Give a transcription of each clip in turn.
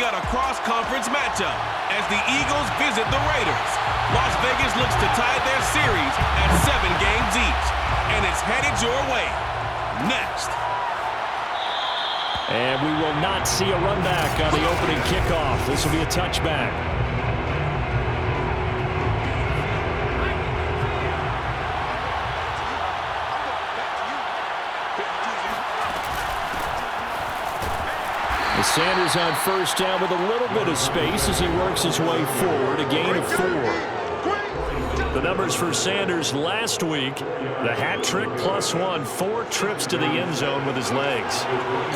got a cross-conference matchup as the Eagles visit the Raiders. Las Vegas looks to tie their series at 7 games each, and it's headed your way. Next. And we will not see a run back on the opening kickoff. This will be a touchback. Sanders on first down with a little bit of space as he works his way forward, a gain of 4. The numbers for Sanders last week, the hat trick +1, 4 trips to the end zone with his legs.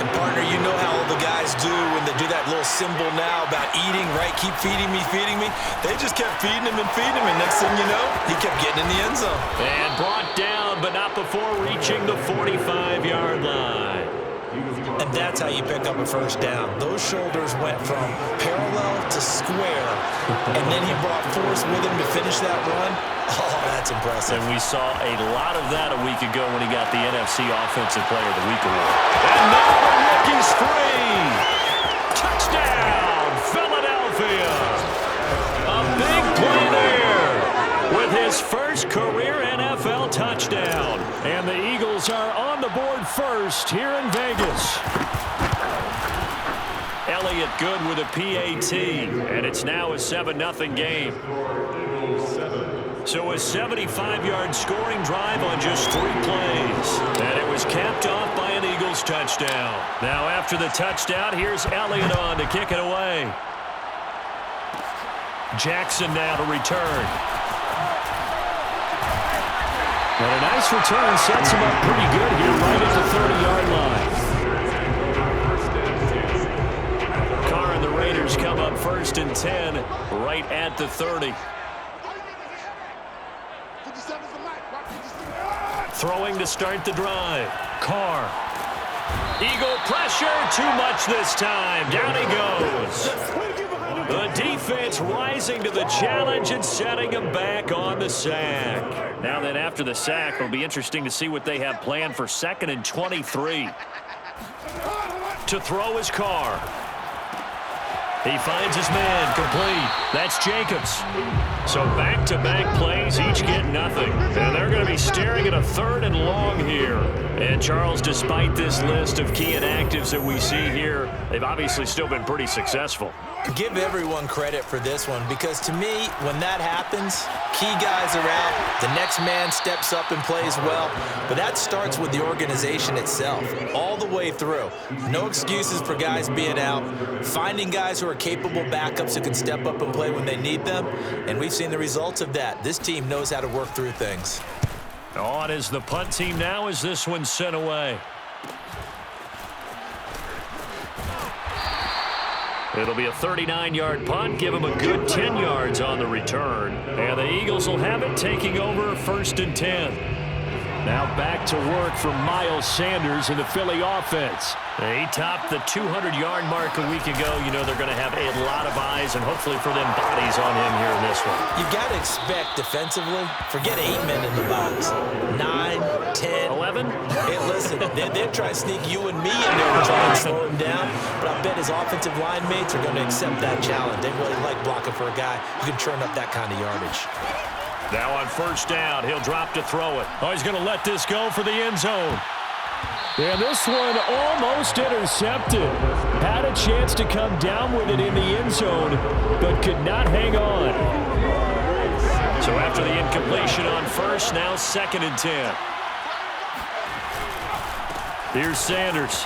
And partner, you know how all the guys do when they do that little symbol now about eating, right? Keep feeding me, feeding me. They just kept feeding him, and next thing you know, he kept getting in the end zone. And brought down, but not before reaching the 45-yard line. And that's how you pick up a first down. Those shoulders went from parallel to square, and then he brought force with him to finish that run. Oh, that's impressive. And we saw a lot of that a week ago when he got the NFC Offensive Player of the Week award. And now the rookie's free. Touchdown, Philadelphia. A big play there with his first career NFL touchdown. And the Eagles are on the board first here in Vegas. Elliott good with a PAT, and it's now a 7-0 game. So a 75-yard scoring drive on just 3 plays. And it was capped off by an Eagles touchdown. Now after the touchdown, here's Elliott on to kick it away. Jackson now to return. And a nice return sets him up pretty good here right at the 30-yard line. Carr and the Raiders come up 1st and 10 right at the 30. Throwing to start the drive. Carr. Eagle pressure, too much this time. Down he goes. The defense rising to the challenge and setting him back on the sack. Now then, after the sack, it'll be interesting to see what they have planned for 2nd and 23. To throw his Carr. He finds his man, complete. That's Jacobs. So back-to-back plays, each get nothing. And they're going to be staring at a 3rd and long here. And Charles, despite this list of key inactives that we see here, they've obviously still been pretty successful. Give everyone credit for this one, because to me, when that happens, key guys are out, the next man steps up and plays well, but that starts with the organization itself, all the way through. No excuses for guys being out, finding guys who are capable backups who can step up and play when they need them, and we've seen the results of that. This team knows how to work through things. On is the punt team now as this one's sent away. It'll be a 39-yard punt, give them a good 10 yards on the return. And the Eagles will have it, taking over 1st and 10. Now back to work for Miles Sanders in the Philly offense. He topped the 200-yard mark a week ago. You know they're going to have a lot of eyes and hopefully for them bodies on him here in this one. You've got to expect defensively, forget 8 men in the box. 9, 10. 11? Hey, listen, they'll try to sneak you and me in there to try and slow him down, but I bet his offensive line mates are going to accept that challenge. They really like blocking for a guy who can turn up that kind of yardage. Now on 1st down, he'll drop to throw it. Oh, he's going to let this go for the end zone. And this one almost intercepted. Had a chance to come down with it in the end zone, but could not hang on. So after the incompletion on 1st, now 2nd and 10. Here's Sanders.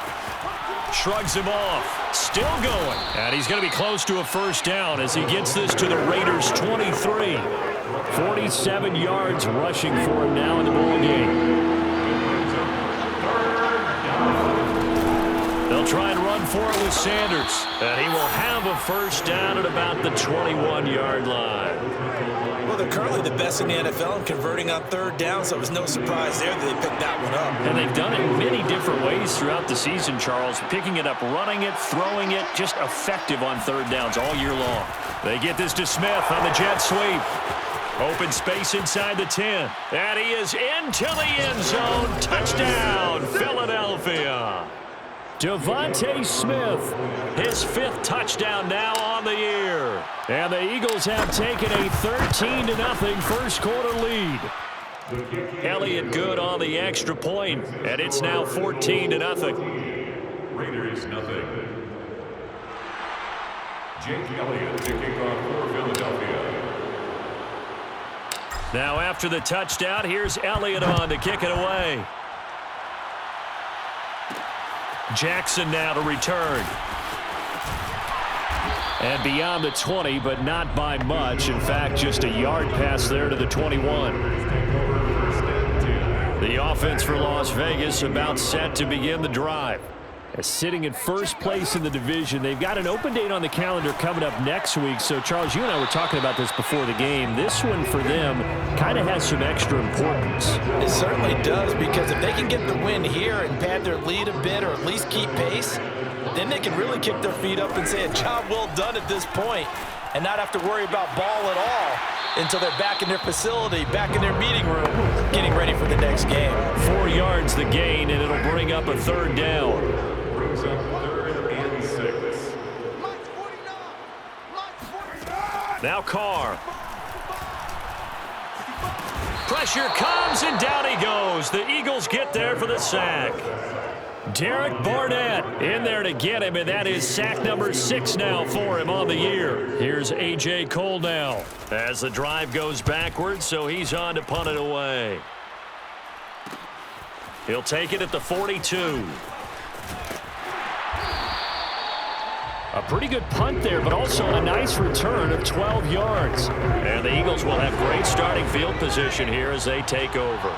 Shrugs him off. Still going. And he's going to be close to a 1st down as he gets this to the Raiders' 23. 47 yards rushing for him now in the ball game. They'll try and run for it with Sanders. And he will have a 1st down at about the 21-yard line. Well, they're currently the best in the NFL in converting on 3rd down, so it was no surprise there that they picked that one up. And they've done it in many different ways throughout the season, Charles. Picking it up, running it, throwing it, just effective on 3rd downs all year long. They get this to Smith on the jet sweep. Open space inside the 10. And he is into the end zone. Touchdown, Philadelphia. Devontae Smith, his 5th touchdown now on the year. And the Eagles have taken a 13-0 first quarter lead. Elliott good on the extra point, and it's now 14-0. Raiders nothing. Jake Elliott kicking off for Philadelphia. Now after the touchdown, here's Elliott on to kick it away. Jackson now to return. And beyond the 20, but not by much. In fact, just a yard pass there to the 21. The offense for Las Vegas about set to begin the drive. Sitting in first place in the division. They've got an open date on the calendar coming up next week. So, Charles, you and I were talking about this before the game. This one for them kind of has some extra importance. It certainly does, because if they can get the win here and pad their lead a bit or at least keep pace, then they can really kick their feet up and say a job well done at this point and not have to worry about ball at all until they're back in their facility, back in their meeting room, getting ready for the next game. 4 yards the gain, and it'll bring up a 3rd down. Brings up 3rd and 6. Now Carr. Pressure comes, and down he goes. The Eagles get there for the sack. Derek Barnett in there to get him, and that is sack number 6 now for him on the year. Here's A.J. Cole now as the drive goes backwards, so he's on to punt it away. He'll take it at the 42. A pretty good punt there, but also a nice return of 12 yards. And the Eagles will have great starting field position here as they take over.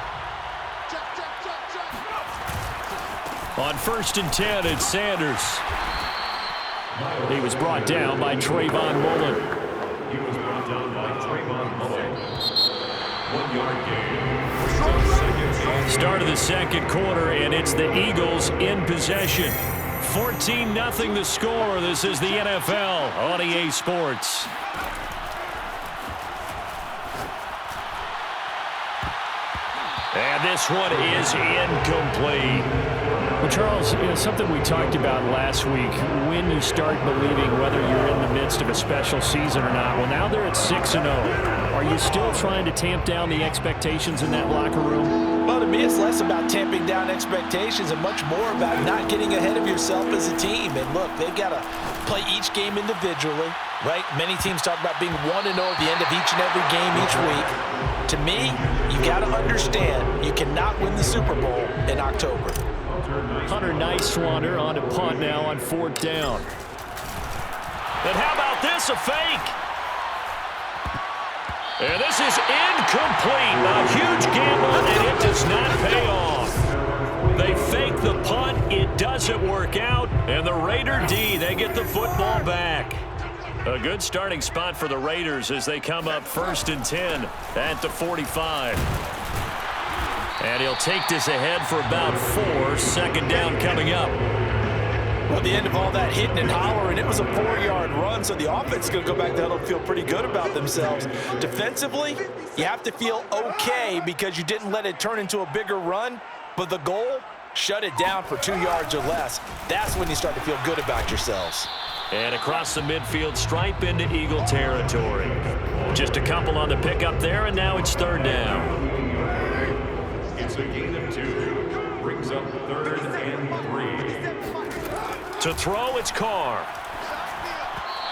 On 1st and 10, it's Sanders. He was brought down by Trayvon Mullen. He was brought down by Trayvon Mullen. 1 yard gain. Start of the second quarter, and it's the Eagles in possession. 14-0 the score. This is the NFL on EA Sports. And this one is incomplete. Well, Charles, something we talked about last week, when you start believing whether you're in the midst of a special season or not. Well, now they're at 6-0. Are you still trying to tamp down the expectations in that locker room? Well, to me, it's less about tamping down expectations and much more about not getting ahead of yourself as a team. And look, they've got to play each game individually, right? Many teams talk about being 1-0 at the end of each and every game each week. To me, you got to understand you cannot win the Super Bowl in October. Hunter Nice-Swander on to punt now on 4th down. And how about this, a fake? And this is incomplete. A huge gamble, and it does not pay off. They fake the punt. It doesn't work out. And the Raider D, they get the football back. A good starting spot for the Raiders as they come up 1st and 10 at the 45. And he'll take this ahead for about 4. 2nd down coming up. Well, the end of all that hitting and hollering, it was a 4-yard run, so the offense is going to go back there and feel pretty good about themselves. Defensively, you have to feel okay because you didn't let it turn into a bigger run, but the goal, shut it down for 2 yards or less. That's when you start to feel good about yourselves. And across the midfield stripe into Eagle territory. Just a couple on the pickup there, and now it's 3rd down. It's a gain of 2. Brings up 3rd and 3. To throw, it's Carr.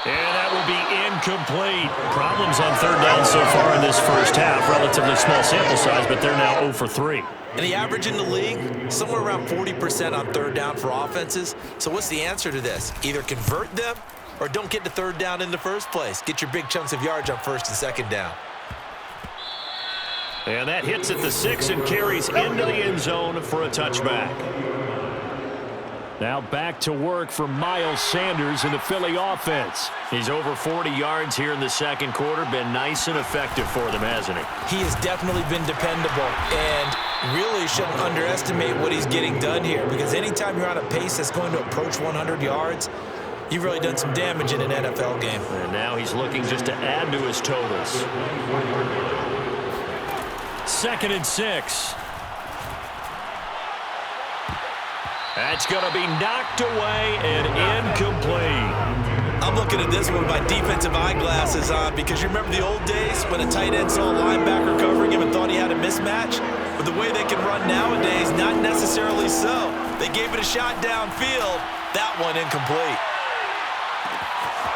And that will be incomplete. Problems on 3rd down so far in this first half. Relatively small sample size, but they're now 0 for 3. And the average in the league, somewhere around 40% on 3rd down for offenses. So what's the answer to this? Either convert them or don't get to 3rd down in the first place. Get your big chunks of yards on 1st and 2nd down. And that hits at the 6 and carries into the end zone for a touchback. Now back to work for Miles Sanders in the Philly offense. He's over 40 yards here in the second quarter. Been nice and effective for them, hasn't he? He has definitely been dependable and really shouldn't underestimate what he's getting done here, because anytime you're on a pace that's going to approach 100 yards, you've really done some damage in an NFL game. And now he's looking just to add to his totals. 2nd and 6. That's going to be knocked away and incomplete. I'm looking at this one with my defensive eyeglasses on because you remember the old days when a tight end saw a linebacker covering him and thought he had a mismatch? But the way they can run nowadays, not necessarily so. They gave it a shot downfield. That one incomplete.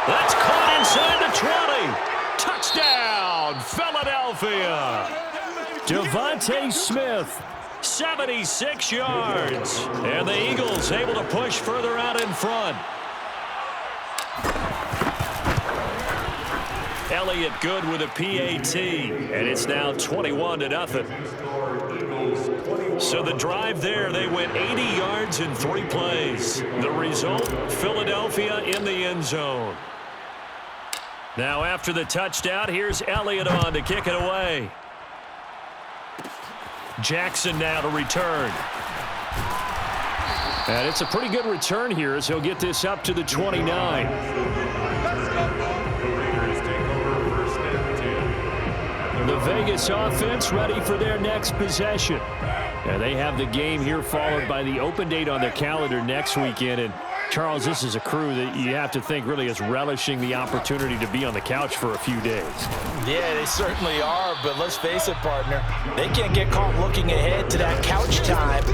That's caught inside the 20. Touchdown, Philadelphia. Devontae Smith, 76 yards. And the Eagles able to push further out in front. Elliott good with a PAT, and it's now 21-0. So the drive there, they went 80 yards in 3 plays. The result, Philadelphia in the end zone. Now after the touchdown, here's Elliott on to kick it away. Jackson now to return. And it's a pretty good return here as he'll get this up to the 29. The Vegas offense ready for their next possession. And they have the game here followed by the open date on their calendar next weekend. And Charles, this is a crew that you have to think really is relishing the opportunity to be on the couch for a few days. Yeah, they certainly are, but let's face it, partner. They can't get caught looking ahead to that couch time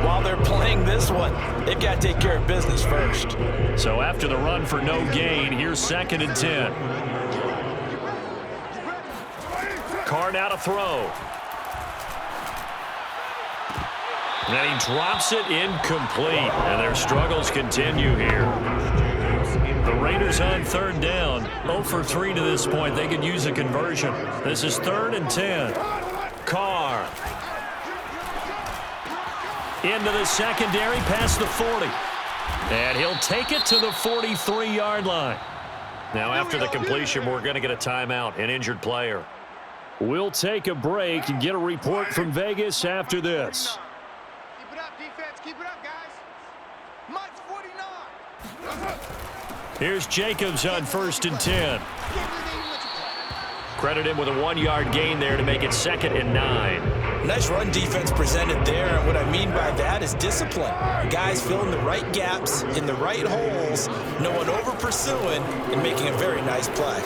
while they're playing this one. They've got to take care of business first. So after the run for no gain, here's 2nd and 10. Carr now to throw. And then he drops it incomplete. And their struggles continue here. The Raiders on 3rd down. 0 for 3 to this point. They could use a conversion. This is 3rd and 10. Carr. Into the secondary past the 40. And he'll take it to the 43-yard line. Now after the completion, we're going to get a timeout, an injured player. We'll take a break and get a report from Vegas after this. Keep it up, defense. Keep it up, guys. Mike's 49. Here's Jacobs on 1st and 10. Credit him with a 1-yard gain there to make it 2nd and 9. Nice run defense presented there, and what I mean by that is discipline. Guys filling the right gaps in the right holes, no one over-pursuing, and making a very nice play.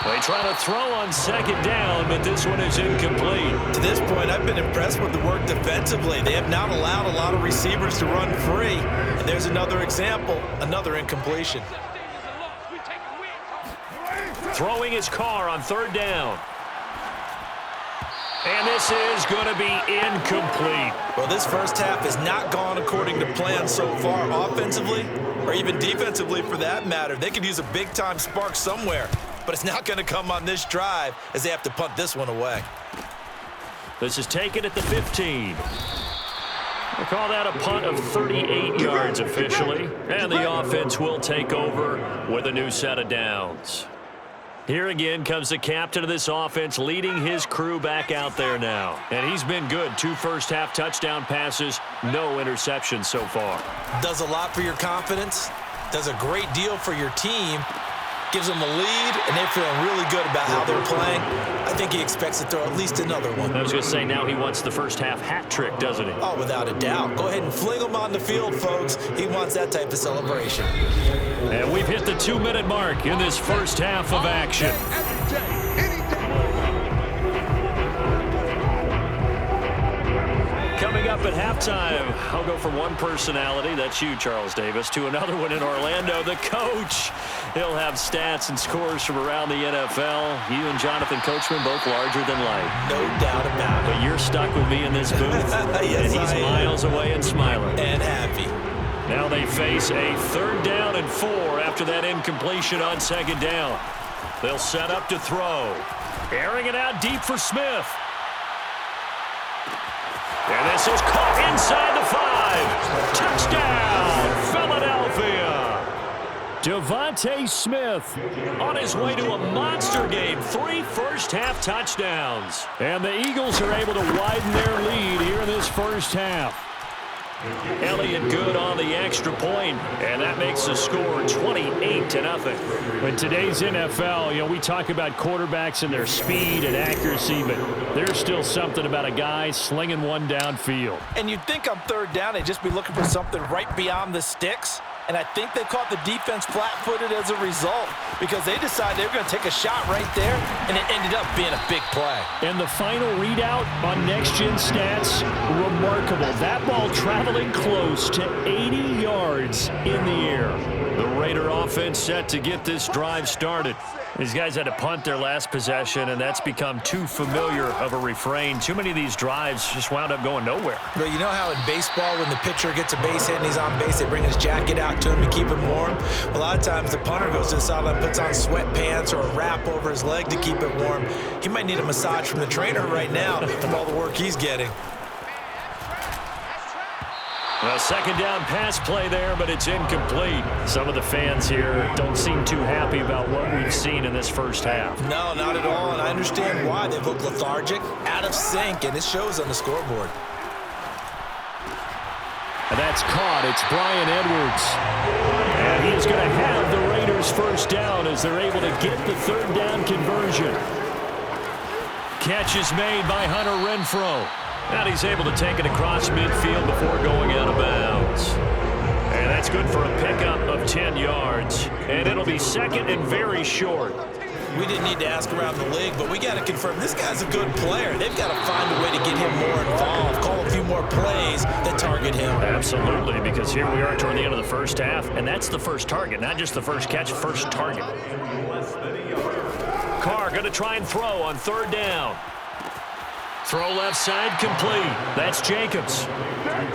They try to throw on 2nd down, but this one is incomplete. To this point, I've been impressed with the work defensively. They have not allowed a lot of receivers to run free. And there's another example, another incompletion. Throwing his Carr on 3rd down. And this is going to be incomplete. Well, this first half has not gone according to plan so far offensively, or even defensively for that matter. They could use a big-time spark somewhere. But it's not going to come on this drive as they have to punt this one away. This is taken at the 15. We'll call that a punt of 38 yards officially. And the offense will take over with a new set of downs. Here again comes the captain of this offense leading his crew back out there now. And he's been good. 2 first-half touchdown passes, no interceptions so far. Does a lot for your confidence. Does a great deal for your team. Gives them a lead, and they're feeling really good about how they're playing. I think he expects to throw at least another one. I was going to say, now he wants the first-half hat trick, doesn't he? Oh, without a doubt. Go ahead and fling him on the field, folks. He wants that type of celebration. And we've hit the 2-minute mark in this first half of action. Coming up at halftime, I'll go from one personality, that's you, Charles Davis, to another one in Orlando, the coach. He'll have stats and scores from around the NFL. You and Jonathan Coachman, both larger than life. No doubt about it. But you're stuck with me in this booth, yes, and he's miles away and smiling. And happy. Now they face a 3rd down and 4 after that incompletion on 2nd down. They'll set up to throw. Airing it out deep for Smith. And this is caught inside the 5. Touchdown, Philadelphia. Devontae Smith on his way to a monster game. 3 first-half touchdowns. And the Eagles are able to widen their lead here in this first half. Elliott good on the extra point, and that makes the score 28-0. In today's NFL, we talk about quarterbacks and their speed and accuracy, but there's still something about a guy slinging one downfield. And you'd think on third down, they'd just be looking for something right beyond the sticks. And I think they caught the defense flat-footed as a result because they decided they were going to take a shot right there, and it ended up being a big play. And the final readout on next-gen stats, remarkable. That ball traveling close to 80 yards in the air. The Raider offense set to get this drive started. These guys had to punt their last possession, and that's become too familiar of a refrain. Too many of these drives just wound up going nowhere. But you know how in baseball, when the pitcher gets a base hit and he's on base, they bring his jacket out to him to keep him warm? A lot of times the punter goes to the sideline, puts on sweatpants or a wrap over his leg to keep it warm. He might need a massage from the trainer right now from all the work he's getting. A second down pass play there, but it's incomplete. Some of the fans here don't seem too happy about what we've seen in this first half. No, not at all, and I understand why. They've looked lethargic, out of sync, and it shows on the scoreboard. And that's caught. It's Brian Edwards. And he's going to have the Raiders first down as they're able to get the third down conversion. Catch is made by Hunter Renfrow. And he's able to take it across midfield before going out of bounds. And that's good for a pickup of 10 yards. And it'll be second and very short. We didn't need to ask around the league, but we got to confirm this guy's a good player. They've got to find a way to get him more involved, call a few more plays that target him. Absolutely, because here we are toward the end of the first half, and that's the first target, not just the first catch, first target. Carr going to try and throw on third down. Throw left side complete. That's Jacobs.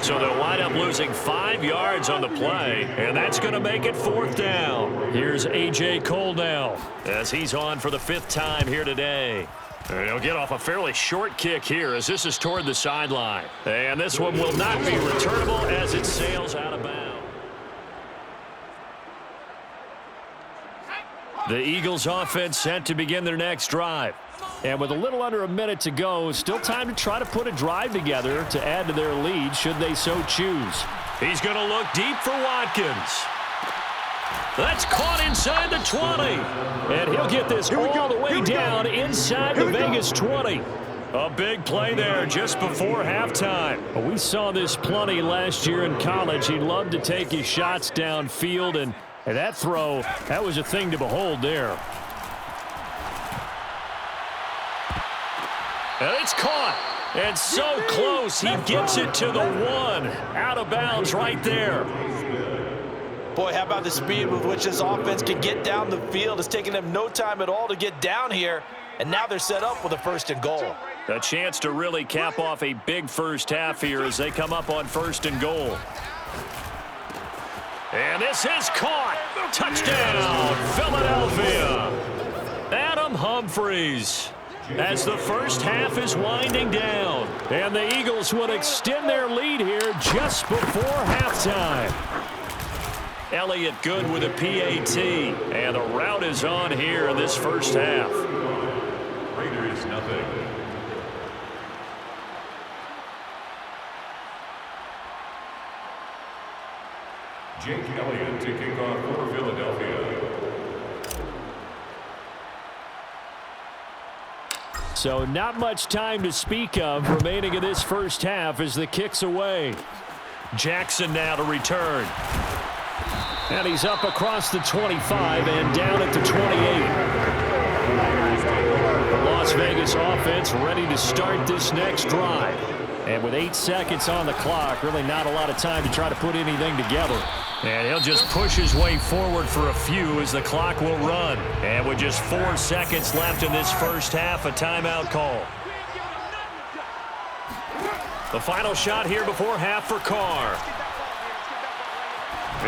So they'll wind up losing 5 yards on the play, and that's going to make it fourth down. Here's A.J. Cole now as he's on for the 5th time here today. And he'll get off a fairly short kick here as this is toward the sideline. And this one will not be returnable as it sails out of bounds. The Eagles offense set to begin their next drive. And with a little under a minute to go, still time to try to put a drive together to add to their lead should they so choose. He's going to look deep for Watkins. That's caught inside the 20. And he'll get this all the way down inside the Vegas 20. A big play there just before halftime. We saw this plenty last year in college. He loved to take his shots downfield, and that throw, that was a thing to behold there. And it's caught. And so close, he gets it to the 1. Out of bounds right there. Boy, how about the speed with which this offense can get down the field? It's taken them no time at all to get down here, and now they're set up with a 1st and goal. A chance to really cap off a big first half here as they come up on 1st and goal. And this is caught. Touchdown, Philadelphia. Adam Humphries. As the first half is winding down. And the Eagles will extend their lead here just before halftime. Elliott good with a PAT. And the route is on here in this first half. Raiders nothing. Jake Elliott to kick off for Philadelphia. So not much time to speak of remaining in this first half as the kick's away. Jackson now to return. And he's up across the 25 and down at the 28. The Las Vegas offense ready to start this next drive. And with 8 seconds on the clock, really not a lot of time to try to put anything together. And he'll just push his way forward for a few as the clock will run. And with just 4 seconds left in this first half, a timeout call. The final shot here before half for Carr.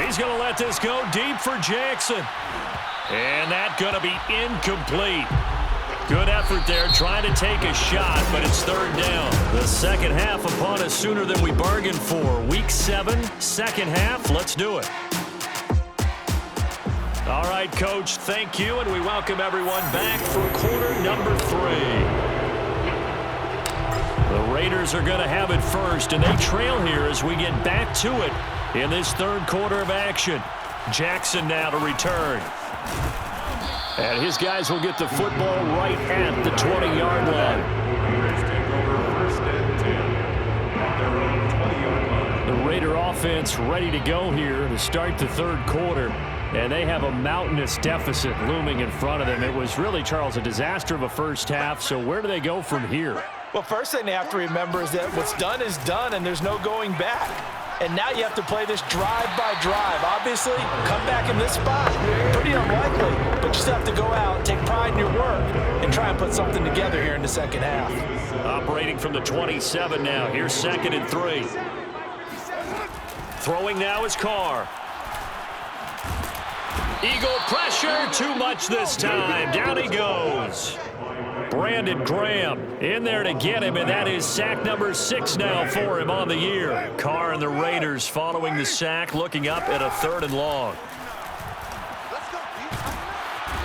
He's going to let this go deep for Jackson. And that's going to be incomplete. Good effort there, trying to take a shot, but it's third down. The second half upon us sooner than we bargained for. Week 7, second half. Let's do it. All right, Coach, thank you, and we welcome everyone back for quarter number 3. The Raiders Raiders are going to have it first, and they trail here as we get back to it in this third quarter of action. Jackson now to return. And his guys will get the football right at the 20-yard line. Raiders take over first and 10 at their own 20-yard line. The Raider offense ready to go here to start the third quarter. And they have a mountainous deficit looming in front of them. It was really, Charles, a disaster of a first half. So where do they go from here? Well, first thing they have to remember is that what's done is done, and there's no going back. And now you have to play this drive by drive. Obviously, come back in this spot, pretty unlikely. But you still have to go out, take pride in your work, and try and put something together here in the second half. Operating from the 27 now. Here's 2nd and 3. Throwing now is Carr. Eagle pressure, too much this time. Down he goes. Brandon Graham in there to get him, and that is sack number 6 now for him on the year. Carr and the Raiders following the sack, looking up at a 3rd and long.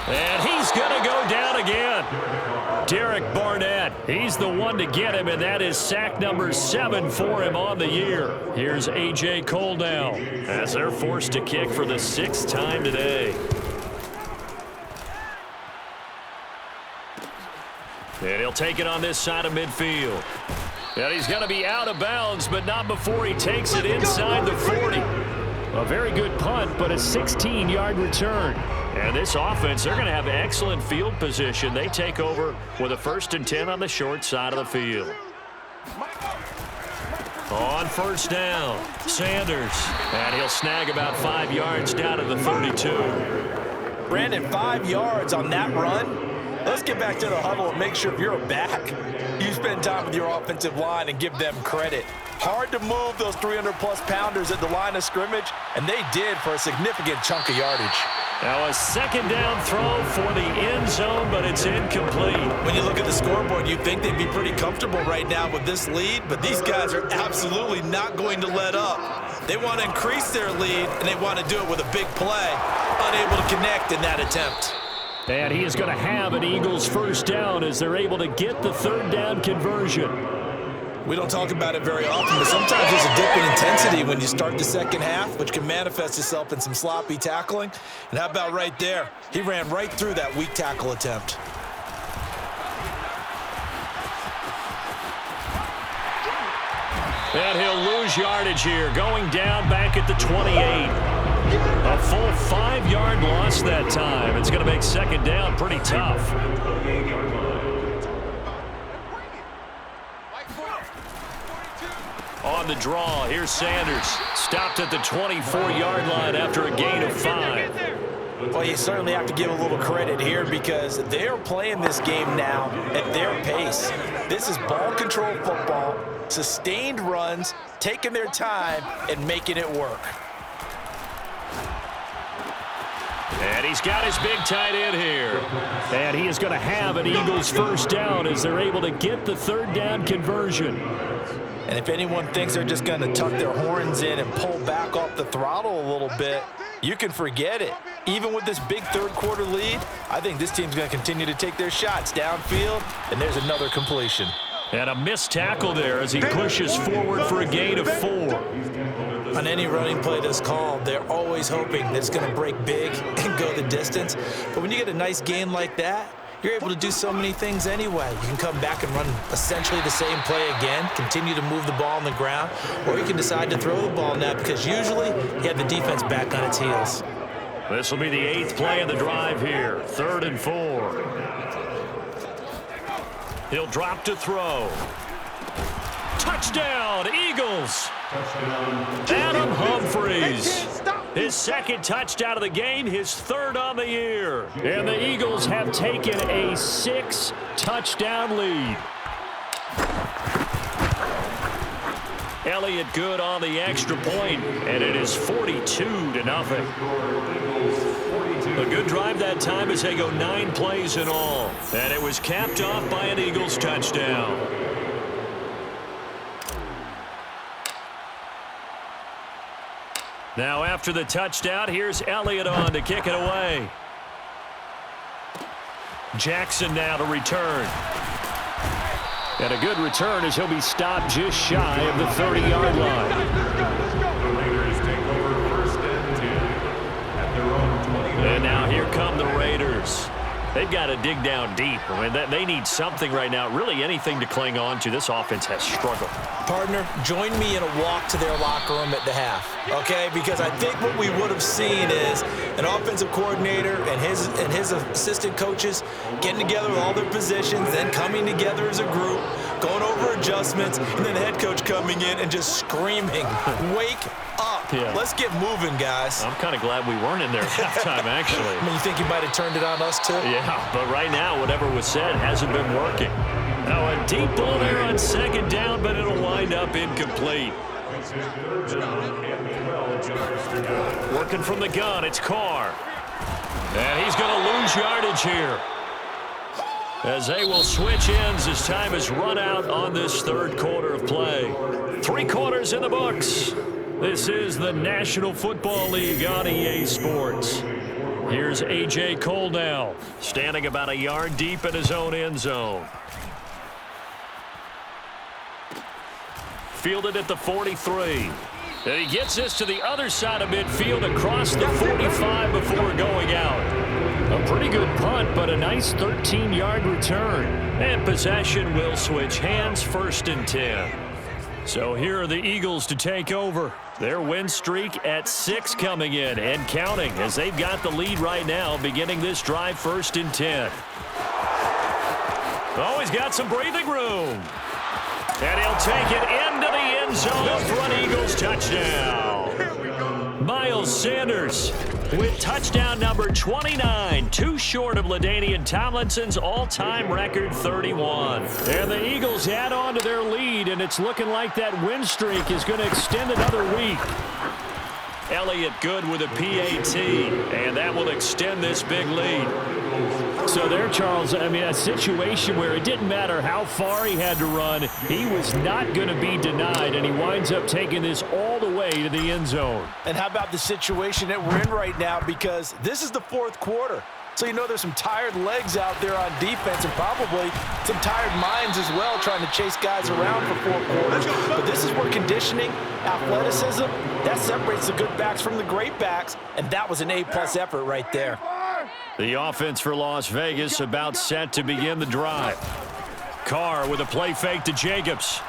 And he's going to go down again. Derek Barnett, he's the one to get him, and that is sack number 7 for him on the year. Here's A.J. Cole now as they're forced to kick for the 6th time today. And he'll take it on this side of midfield. And he's going to be out of bounds, but not before he takes it inside the 40. A very good punt, but a 16-yard return. And this offense, they're going to have excellent field position. They take over with a 1st and 10 on the short side of the field. On first down, Sanders. And he'll snag about 5 yards down to the 32. Brandon, 5 yards on that run. Let's get back to the huddle and make sure if you're a back, you spend time with your offensive line and give them credit. Hard to move those 300-plus pounders at the line of scrimmage, and they did for a significant chunk of yardage. Now a 2nd down throw for the end zone, but it's incomplete. When you look at the scoreboard, you'd think they'd be pretty comfortable right now with this lead, but these guys are absolutely not going to let up. They want to increase their lead, and they want to do it with a big play. Unable to connect in that attempt. And he is going to have an Eagles 1st down as they're able to get the 3rd down conversion. We don't talk about it very often, but sometimes there's a dip in intensity when you start the second half, which can manifest itself in some sloppy tackling. And how about right there? He ran right through that weak tackle attempt. And he'll lose yardage here, going down back at the 28. A full 5-yard loss that time. It's going to make 2nd down pretty tough. On the draw, here's Sanders. Stopped at the 24-yard line after a gain of 5. Well, you certainly have to give a little credit here because they're playing this game now at their pace. This is ball control football, sustained runs, taking their time, and making it work. And he's got his big tight end here. And he is going to have an Eagles 1st down as they're able to get the 3rd down conversion. And if anyone thinks they're just going to tuck their horns in and pull back off the throttle a little bit, you can forget it. Even with this big third quarter lead, I think this team's going to continue to take their shots downfield, and there's another completion. And a missed tackle there as he pushes forward for a gain of 4. On any running play that's called, they're always hoping that it's going to break big and go the distance. But when you get a nice gain like that, you're able to do so many things anyway. You can come back and run essentially the same play again, continue to move the ball on the ground, or you can decide to throw the ball now because usually you have the defense back on its heels. This will be the 8th play of the drive here, 3rd and 4. He'll drop to throw. Touchdown, Eagles! Adam Humphries. His 2nd touchdown of the game, his 3rd on the year. And the Eagles have taken a 6-touchdown lead. Elliott good on the extra point, and it is 42-0. A good drive that time as they go 9 plays in all. And it was capped off by an Eagles touchdown. Now after the touchdown, here's Elliott on to kick it away. Jackson now to return. And a good return as he'll be stopped just shy of the 30-yard line. The Raiders take over first and 10 at their own 20. And now here come the Raiders. They've got to dig down deep. I mean, they need something right now, really anything to cling on to. This offense has struggled. Partner, join me in a walk to their locker room at the half, okay? Because I think what we would have seen is an offensive coordinator and his assistant coaches getting together with all their positions, then coming together as a group, going over adjustments, and then the head coach coming in and just screaming, "Wake up. Yeah. Let's get moving, guys." I'm kind of glad we weren't in there at halftime, actually. I mean, you think you might have turned it on us, too? Yeah, but right now, whatever was said hasn't been working. Now a deep ball there on second down, but it'll wind up incomplete. Working from the gun, it's Carr. And he's going to lose yardage here, as they will switch ends as time is run out on this third quarter of play. 3 quarters in the books. This is the National Football League on EA Sports. Here's A.J. Cole now, standing about a yard deep in his own end zone. Fielded at the 43. And he gets this to the other side of midfield across the 45 before going out. A pretty good punt, but a nice 13-yard return. And possession will switch hands, 1st and 10. So here are the Eagles to take over. Their win streak at 6 coming in and counting, as they've got the lead right now beginning this drive, 1st and 10. Oh, he's got some breathing room. And he'll take it into the end zone for an Eagles touchdown. Miles Sanders with touchdown number 29, too short of LaDainian Tomlinson's all-time record 31. And the Eagles add on to their lead, and it's looking like that win streak is going to extend another week. Elliott good with a PAT, and that will extend this big lead. So there, Charles, I mean, a situation where it didn't matter how far he had to run, he was not going to be denied, and he winds up taking this all the way to the end zone. And how about the situation that we're in right now, because this is the 4th quarter. So you know there's some tired legs out there on defense and probably some tired minds as well trying to chase guys around for 4 quarters. But this is where conditioning, athleticism, that separates the good backs from the great backs, and that was an A-plus effort right there. The offense for Las Vegas about set to begin the drive. Carr with a play fake to Jacobs.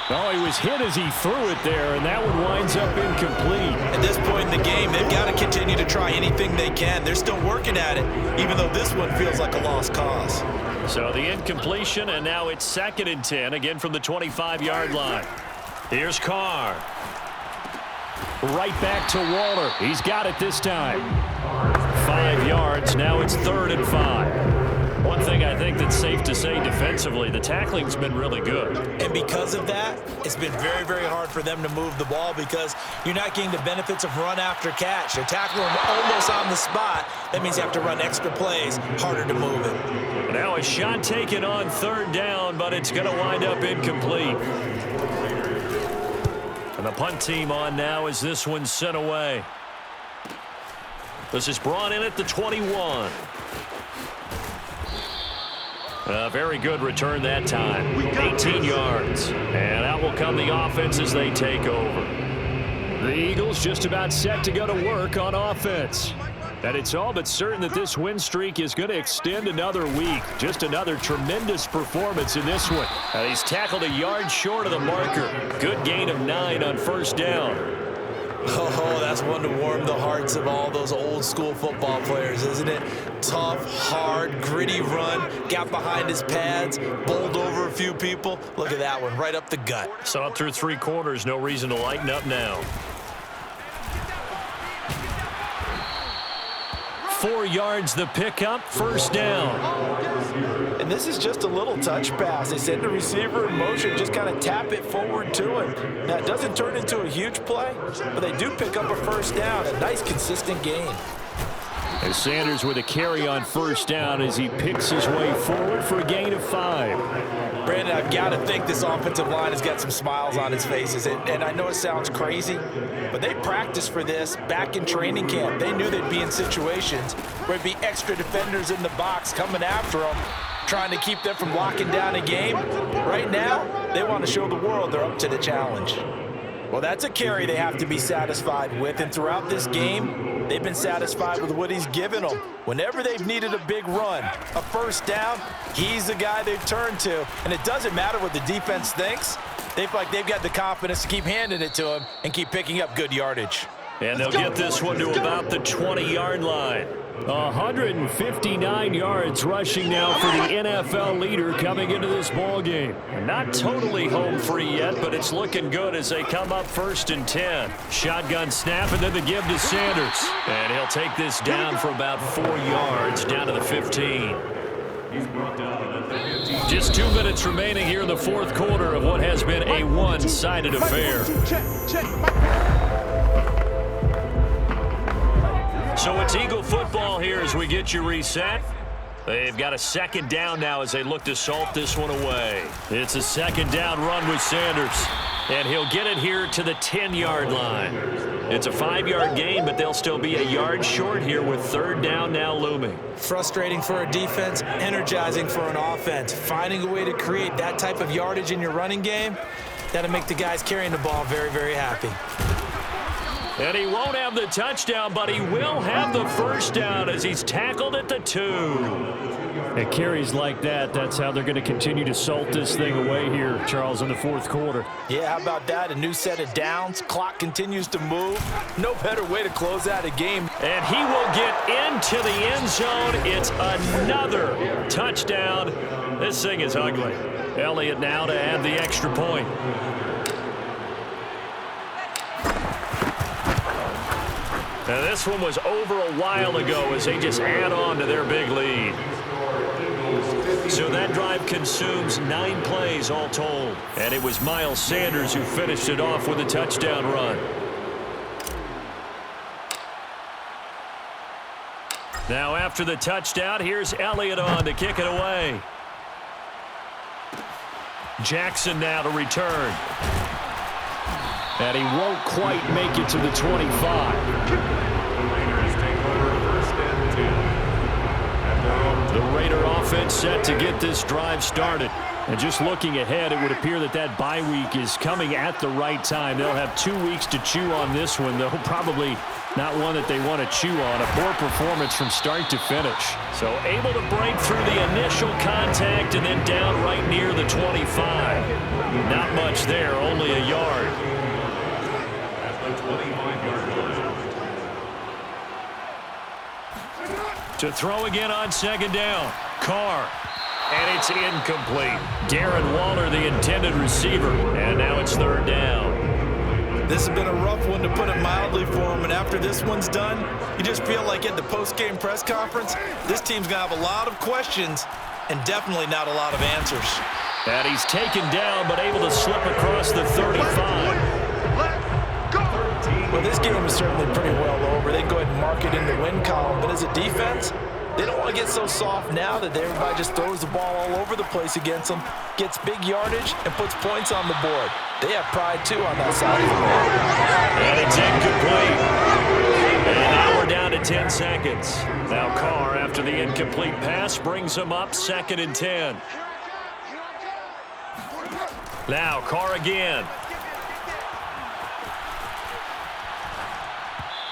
Oh, he was hit as he threw it there, and that one winds up incomplete. At this point in the game, they've got to continue to try anything they can. They're still working at it, even though this one feels like a lost cause. So the incompletion, and now it's 2nd and 10, again from the 25-yard line. Here's Carr. Right back to Waller. He's got it this time. 5 yards. Now it's 3rd and 5. One thing I think that's safe to say defensively, the tackling's been really good. And because of that, it's been very, very hard for them to move the ball because you're not getting the benefits of run after catch. They're tackling them almost on the spot. That means you have to run extra plays, harder to move it. Now a shot taken on 3rd down, but it's going to wind up incomplete. And the punt team on now as this one's sent away. This is brought in at the 21. A very good return that time. 18 yards. And out will come the offense as they take over. The Eagles just about set to go to work on offense. And it's all but certain that this win streak is going to extend another week. Just another tremendous performance in this one. And he's tackled a yard short of the marker. Good gain of 9 on 1st down. Oh, that's one to warm the hearts of all those old school football players, isn't it? Tough, hard, gritty run, got behind his pads, bowled over a few people. Look at that one, right up the gut. Saw it through 3 quarters, no reason to lighten up now. 4 yards the pickup, 1st down. And this is just a little touch pass. They send the receiver in motion, just kind of tap it forward to him. Now, it doesn't turn into a huge play, but they do pick up a 1st down, a nice, consistent gain. And Sanders with a carry on 1st down as he picks his way forward for a gain of 5. Brandon, I've got to think this offensive line has got some smiles on its faces. And I know it sounds crazy, but they practiced for this back in training camp. They knew they'd be in situations where it'd be extra defenders in the box coming after them. trying to keep them from locking down a game. Right now, they want to show the world they're up to the challenge. Well, that's a carry they have to be satisfied with, and throughout this game, they've been satisfied with what he's given them. Whenever they've needed a big run, a first down, he's the guy they've turned to. And it doesn't matter what the defense thinks. They feel like they've got the confidence to keep handing it to him and keep picking up good yardage. And they'll get this one to about the 20-yard line. 159 yards rushing now for the NFL leader coming into this ball game. Not totally home free yet, but it's looking good as they come up 1st and 10. Shotgun snap and then the give to Sanders. And he'll take this down for about 4 yards down to the 15. Just 2 minutes remaining here in the fourth quarter of what has been a one-sided affair. So it's Eagle football here as we get you reset. They've got a 2nd down now as they look to salt this one away. It's a 2nd down run with Sanders. And he'll get it here to the 10-yard line. It's a 5-yard gain, but they'll still be a yard short here with 3rd down now looming. Frustrating for a defense, energizing for an offense. Finding a way to create that type of yardage in your running game, that'll make the guys carrying the ball very, very happy. And he won't have the touchdown, but he will have the first down as he's tackled at the 2. It carries like that. That's how they're going to continue to salt this thing away here, Charles, in the fourth quarter. Yeah, how about that? A new set of downs. Clock continues to move. No better way to close out a game. And he will get into the end zone. It's another touchdown. This thing is ugly. Elliott now to add the extra point. Now this one was over a while ago as they just add on to their big lead. So that drive consumes 9 plays all told. And it was Miles Sanders who finished it off with a touchdown run. Now after the touchdown, here's Elliott on to kick it away. Jackson now to return. And he won't quite make it to the 25. The Raider offense set to get this drive started. And just looking ahead, it would appear that that bye week is coming at the right time. They'll have 2 weeks to chew on this one, though probably not one that they want to chew on. A poor performance from start to finish. So able to break through the initial contact and then down right near the 25. Not much there, only a yard. To throw again on 2nd down. Carr. And it's incomplete. Darren Waller, the intended receiver. And now it's 3rd down. This has been a rough one, to put it mildly, for him. And after this one's done, you just feel like at the post-game press conference, this team's going to have a lot of questions and definitely not a lot of answers. And he's taken down, but able to slip across the 35. Well, this game is certainly pretty well over. They can go ahead and mark it in the win column. But as a defense, they don't want to get so soft now that everybody just throws the ball all over the place against them, gets big yardage, and puts points on the board. They have pride, too, on that side of the ball. And it's incomplete. And now we're down to 10 seconds. Now Carr, after the incomplete pass, brings them up 2nd and 10. Now Carr again.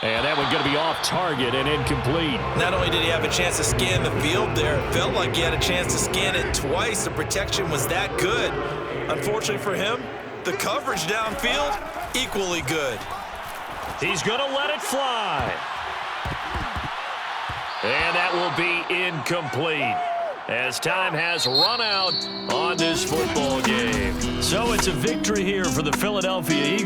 And that one's going to be off target and incomplete. Not only did he have a chance to scan the field there, it felt like he had a chance to scan it twice. The protection was that good. Unfortunately for him, the coverage downfield, equally good. He's going to let it fly. And that will be incomplete, as time has run out on this football game. So it's a victory here for the Philadelphia Eagles.